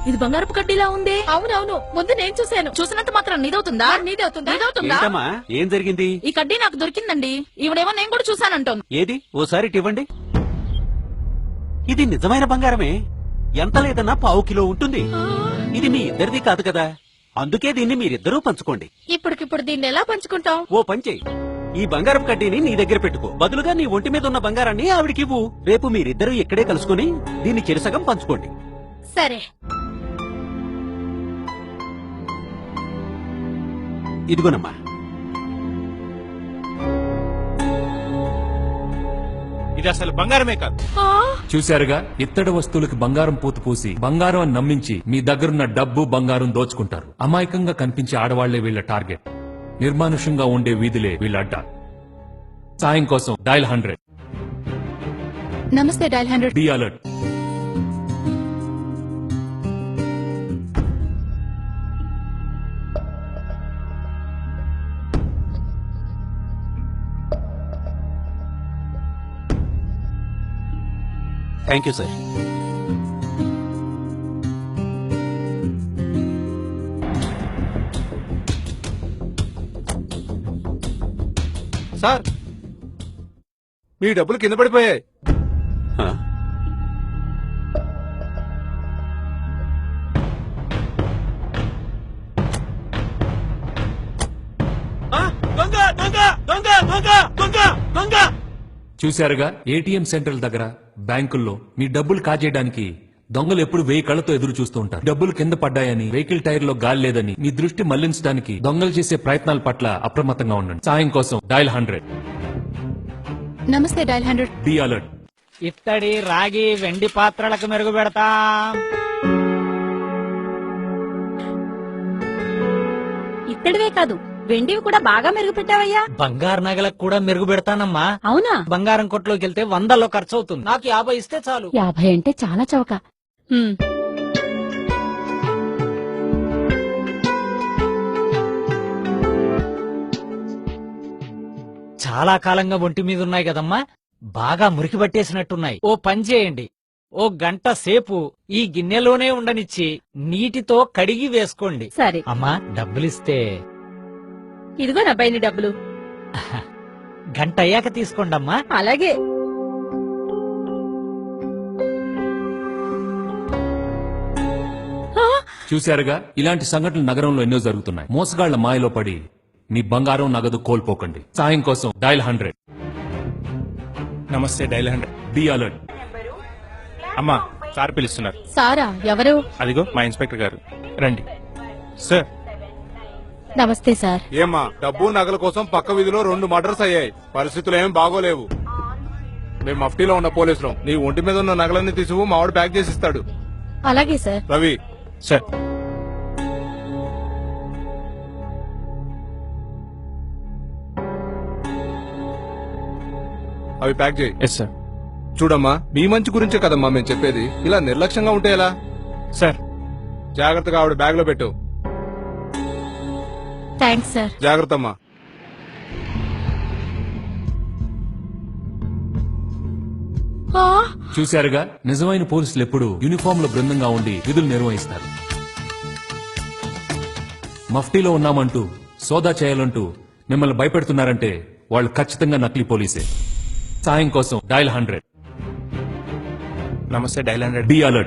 ఇది బంగారపు కడ్డీలా ఉంది. అవునవును, ముందు నేను చూశాను. చూసినంత మాత్రం నీదవుతుందా? నీదవుతుందా? ఏంటమ్మా ఏం జరిగింది? ఈ కడ్డీ నాకు దొరికిందండి. ఈవిడేమో నేను కూడా చూసానంటోంది. ఏది ఓసారి ఇవ్వండి. ఇది నిజమైన బంగారమే. ఎంత లేదన్నా పావు కిలో ఉంటుంది. ఇది మీ ఇద్దరిది కాదు కదా, అందుకే దీన్ని మీరిద్దరూ పంచుకోండి. ఇప్పటికిప్పుడు దీన్ని ఎలా పంచుకుంటాం? ఓ పని చెయ్యి, ఈ బంగారపు కడ్డీని నీ దగ్గర పెట్టుకో. బదులుగా నీ ఒంటి మీద ఉన్న బంగారాన్ని ఆవిడికివ్వు. రేపు మీరిద్దరూ ఇక్కడే కలుసుకుని దీన్ని చెరసగం పంచుకోండి. సరే. ఇదిగోనమ్మా. ఇది అసలు బంగారమే కాదు. చూశారుగా, ఇత్తడి వస్తువులకి బంగారం పూత పూసి బంగారం అని నమ్మించి మీ దగ్గరున్న డబ్బు బంగారం దోచుకుంటారు. అమాయకంగా కనిపించే ఆడవాళ్లే వీళ్ల టార్గెట్. నిర్మానుషంగా ఉండే వీధులే వీళ్ళ అడ్డా. సాయం కోసం డయల్ 100. నమస్తే dial 100. Be alert. Thank you sir. Sir, మీ డబ్బులు కింద పడిపోయాయి. హ? దొంగ దొంగ దొంగ దొంగ దొంగ దొంగ. చూశారుగా, ఏటీఎం సెంటర్ల దగ్గర, బ్యాంకుల్లో మీ డబ్బులు కాజేయడానికి దొంగలు ఎప్పుడు 1000 కళ్లతో ఎదురు చూస్తూ ఉంటారు. డబ్బులు కింద పడ్డాయని, వెహికల్ టైర్ లో గాలి లేదని మీ దృష్టి మళ్లించడానికి దొంగలు చేసే ప్రయత్నాల పట్ల అప్రమత్తంగా ఉండండి. సాయం కోసం డయల్ 100. నమస్తే డయల్ 100. Be alert. ఇత్తడి, రాగి, వెండి పాత్రలకు మెరుగు పెడతా. ఇత్తడివే కాదు, వెండివి కూడా బాగా మెరుగు పెట్టావయ్యా. బంగారు నగలకు కూడా మెరుగు పెడతానమ్మా. అవునా? బంగారం కొట్లోకి వెళ్తే 100లో ఖర్చు అవుతుంది. నాకు 50 ఇస్తే చాలు. 50 అంటే చాలా చవక. చాలా కాలంగా ఒంటి మీద ఉన్నాయి కదమ్మా, బాగా మురికి పట్టేసినట్టున్నాయి. ఓ పని చేయండి, ఓ గంట సేపు ఈ గిన్నెలోనే ఉండనిచ్చి నీటితో కడిగి వేసుకోండి. సరే. అమ్మా, డబ్బులిస్తే. ఇదిగో నా బయని డబ్బులు. గంట అయ్యాక తీసుకోండమ్మా. అలాగే. చూశారుగా, ఇలాంటి సంఘటనలు నగరంలో ఎన్నో జరుగుతున్నాయి. మోసగాళ్ల మాయలో పడి మీ బంగారం, నగదు కోల్పోకండి. సాయం కోసం డయల్ 100. నమస్తే డైల్ 100. Be alert. అమ్మా, సార్ పిలుస్తున్నారు. సారా? ఎవరు? అదిగో మా ఇన్స్పెక్టర్ గారు, రండి. సార్. నమస్తే సార్. ఏమ్మా, డబ్బు నగల కోసం పక్క వీధిలో 2 మర్డర్స్ అయ్యాయి. పరిస్థితులు ఏం బాగోలేవు. మేము మఫ్టీలో ఉన్న పోలీసులు. నీ ఒంటి మీద ఉన్న నగలన్నీ తీసుకు మావాడు ప్యాక్ చేసి ఇస్తాడు. అలాగే సార్. రవి. సార్. అవి ప్యాక్ చేయి. Yes sir. చూడమ్మా, మీ మంచి గురించే కదమ్మా మేము చెప్పేది. ఇలా నిర్లక్ష్యంగా ఉంటే ఎలా? సార్. జాగ్రత్తగా ఆవిడ బ్యాగ్ లో పెట్టు. Thanks sir. జాగ్రత్త అమ్మా. చూశారుగా, నిజమైన పోలీసులు ఎప్పుడు యూనిఫామ్ లో బృందంగా ఉండి విధులు నిర్వహిస్తారు. మఫ్టీలో ఉన్నామంటూ, సోదా చేయాలంటూ మిమ్మల్ని భయపెడుతున్నారంటే వాళ్ళు ఖచ్చితంగా నకిలీ పోలీసే. సాయం కోసం డయల్ 100. నమస్తే డైల్ 100. Be alert.